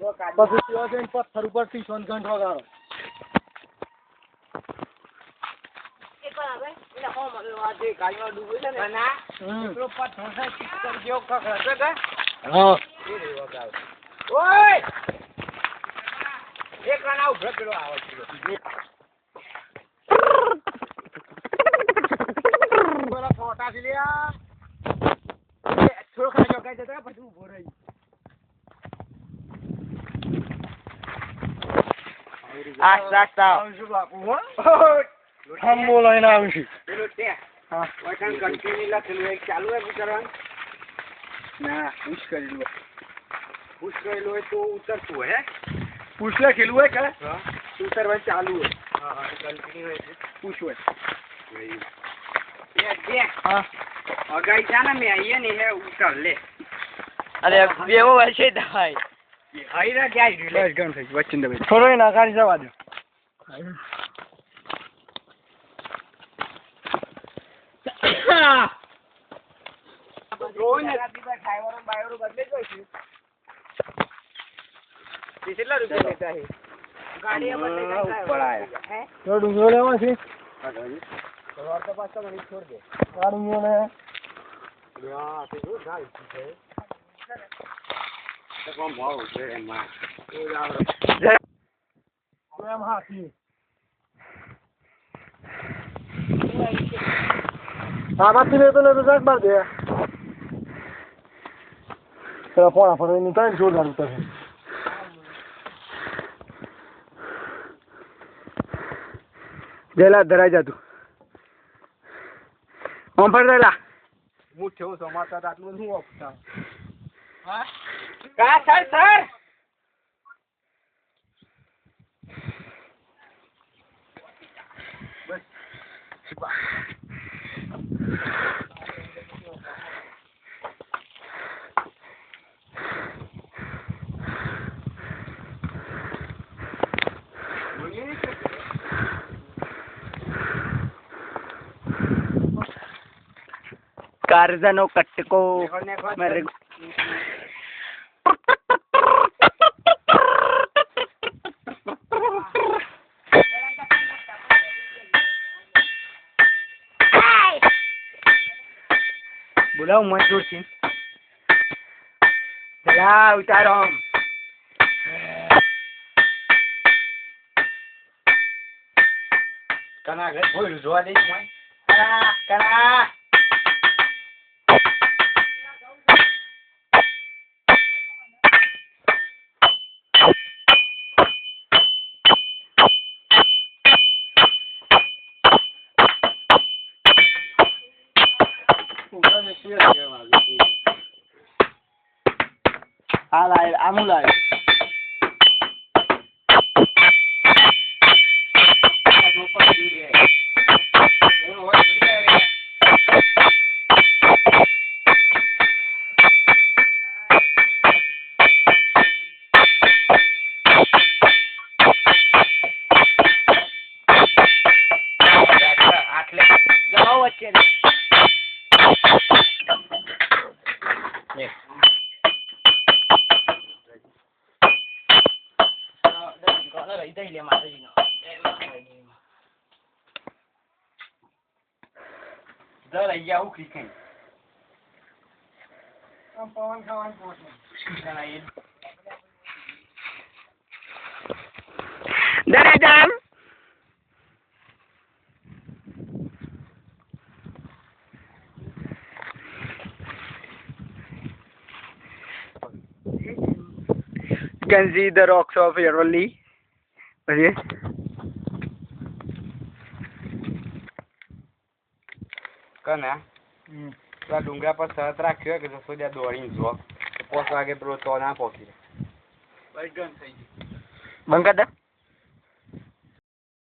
પછી ત્યાં જઈને પથ્થર ઉપરથી ઘંટ વગાડો. પુશ લખેલું હોય કે ઉતરવા ચાલુ હોય. થોડો ના કાઢી જવા દો. ડુંગરો લેવા છે. આમાંથી તો રજાક બાર દે પોણા ફરવા નીકળે જોરદાર ઉતર છે. જેલા ધરાઈ જતું ઓમ ફરદેલા મુઠ્ઠો સમાચાર આટલું બધું ઓફતા કા સર કારજાનો કટકો મેરે બોલાવ મજદૂર થી ચલા ઉતારો કના ઘર બોલ જોવા દે કના કના Amulai. Daradam. You can see the rocks of Yarwali. Okay. Kana? પેલા ડુંગરા પર શરત રાખ્યો કે સોજા દોડીને જો 5 વાગે પેલો તો ના પહોંચી બંધ કર દે.